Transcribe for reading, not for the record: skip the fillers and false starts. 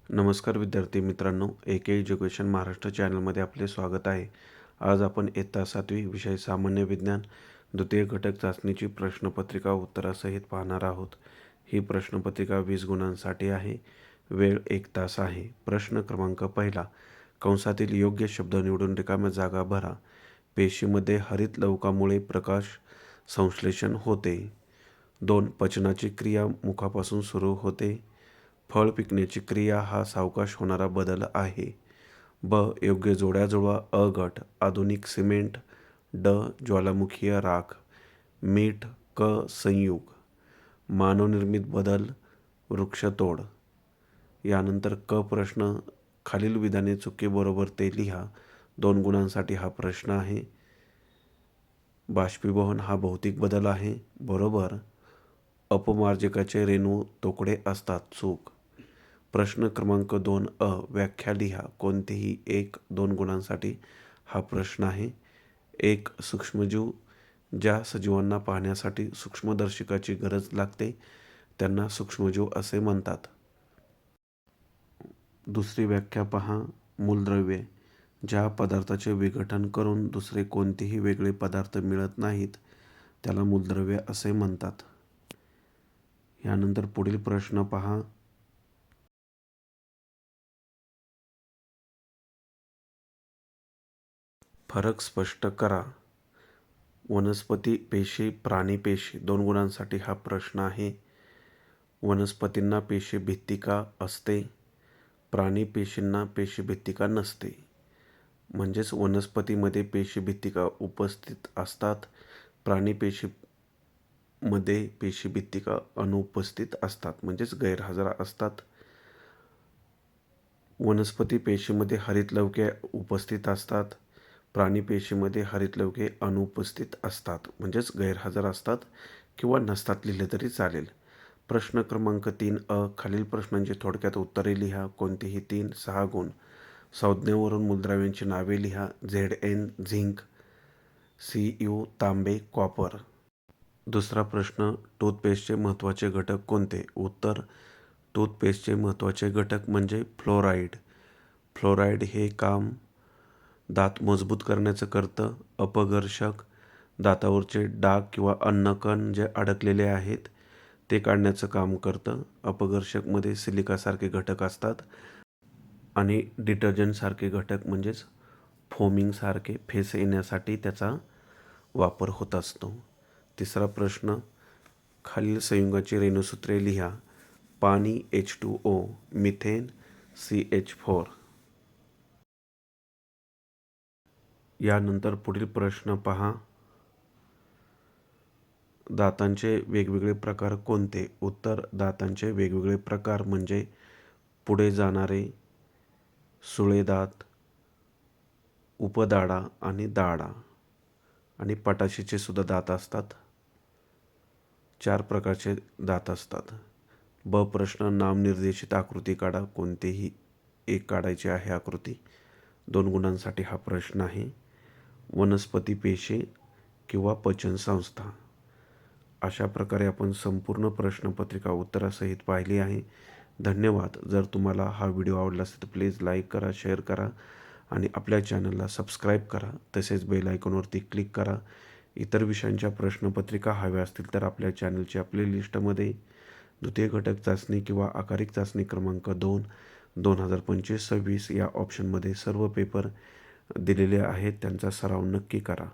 नमस्कार विद्यार्थी मित्रांनो, AK एज्युकेशन महाराष्ट्र चॅनलमध्ये आपले स्वागत आहे. आज आपण इयत्ता 7वी विषय सामान्य विज्ञान द्वितीय घटक चाचणीची प्रश्नपत्रिका उत्तरासहित पाहणार आहोत. ही प्रश्नपत्रिका 20 गुणांसाठी आहे. वेळ 1 तास आहे. प्रश्न क्रमांक पहिला, कंसातील योग्य शब्द निवडून रिकाम्या जागा भरा. पेशीमध्ये हरित लवकामुळे प्रकाश संश्लेषण होते. 2. पचनाची क्रिया मुखापासून सुरू होते. फळ पिकण्याची क्रिया हा सावकाश होणारा बदल आहे. ब. योग्य जोड्या जुळवा. अ गट, आधुनिक सिमेंट. ड. ज्वालामुखीय राख. मीठ. क. संयुग. मानवनिर्मित बदल, वृक्षतोड. यानंतर क प्रश्न, खालील विधाने चुकी बरोबर ते लिहा. 2 गुणांसाठी हा प्रश्न आहे. बाष्पीभवन हा भौतिक बदल आहे. बरोबर. अपमार्जकाचे रेणू तोकडे असतात. चूक. प्रश्न क्रमांक 2 अ. व्याख्या लिहा. कोणतेही एक. 2 गुणांसाठी हा प्रश्न आहे. 1. सूक्ष्मजीव. ज्या सजीवांना पाहण्यासाठी सूक्ष्मदर्शकाची गरज लागते त्यांना सूक्ष्मजीव असे म्हणतात. दुसरी व्याख्या पहा. मूलद्रव्ये. ज्या पदार्थाचे विघटन करून दुसरे कोणतेही वेगळे पदार्थ मिळत नाहीत त्याला मूलद्रव्ये असे म्हणतात. यानंतर पुढील प्रश्न पहा. फरक स्पष्ट करा. वनस्पती पेशी, प्राणी पेशी. 2 गुणांसाठी हा प्रश्न आहे. वनस्पतींना पेशीभित्तिका असते. प्राणी पेशींना पेशीभित्तिका नसते. म्हणजेच वनस्पतीमध्ये पेशीभित्तिका उपस्थित असतात. प्राणी पेशीमध्ये पेशीभित्तिका अनुपस्थित असतात, म्हणजेच गैरहजर असतात. वनस्पती पेशीमध्ये हरितलवके उपस्थित असतात. प्राणी पेशीमध्ये हरितलवके अनुपस्थित असतात, म्हणजेच गैरहजर असतात किंवा नसतात लिहिले तरी चालेल. प्रश्न क्रमांक 3 अ. खालील प्रश्नांची थोडक्यात उत्तरे लिहा. कोणतीही 3. 6 गुण. संज्ञावरून मूलद्रव्यांची नावे लिहा. Zn zinc. Cu तांबे, कॉपर. दुसरा प्रश्न, टूथपेस्टचे महत्त्वाचे घटक कोणते? उत्तर, टूथपेस्टचे महत्त्वाचे घटक म्हणजे फ्लोराईड. फ्लोराईड हे काम दात मजबूत करण्याचं करतं. अपघर्षक, दातावरचे डाग किंवा अन्नकण जे अडकलेले आहेत ते काढण्याचं काम करतं. अपघर्षकमध्ये सिलिकासारखे घटक असतात आणि डिटर्जंटसारखे घटक म्हणजेच फोमिंगसारखे फेस येण्यासाठी त्याचा वापर होत असतो. तिसरा प्रश्न, खालील संयुगाची रेणुसूत्रे लिहा. पाणी H2O, मिथेन CH4. यानंतर पुढील प्रश्न पहा. दातांचे वेगवेगळे प्रकार कोणते? उत्तर, दातांचे वेगवेगळे प्रकार म्हणजे पुढे जाणारे, सुळे दात, उपदाडा आणि दाडा. आणि पटाशीचे सुद्धा दात असतात. 4 प्रकारचे दात असतात. ब प्रश्न, नामनिर्देशित आकृती काढा. कोणतेही एक काढायची आहे आकृती. 2 गुणांसाठी हा प्रश्न आहे. वनस्पती पेशी किंवा पचन संस्था. अशा प्रकारे आपण संपूर्ण प्रश्नपत्रिका उत्तरासहित पाहिली आहे. धन्यवाद. जर तुम्हाला हा व्हिडिओ आवडला असेल तर प्लीज लाईक करा, शेअर करा आणि आपल्या चॅनलला सबस्क्राईब करा. तसेच बेल आयकॉनवरती क्लिक करा. इतर विषयांच्या प्रश्नपत्रिका हव्या असतील तर आपल्या चॅनलच्या प्लेलिस्टमध्ये द्वितीय घटक चाचणी किंवा आकारिक चाचणी क्रमांक 2 2025-26 या ऑप्शनमध्ये सर्व पेपर दिलेले आहेत. त्यांचा सराव नक्की करा.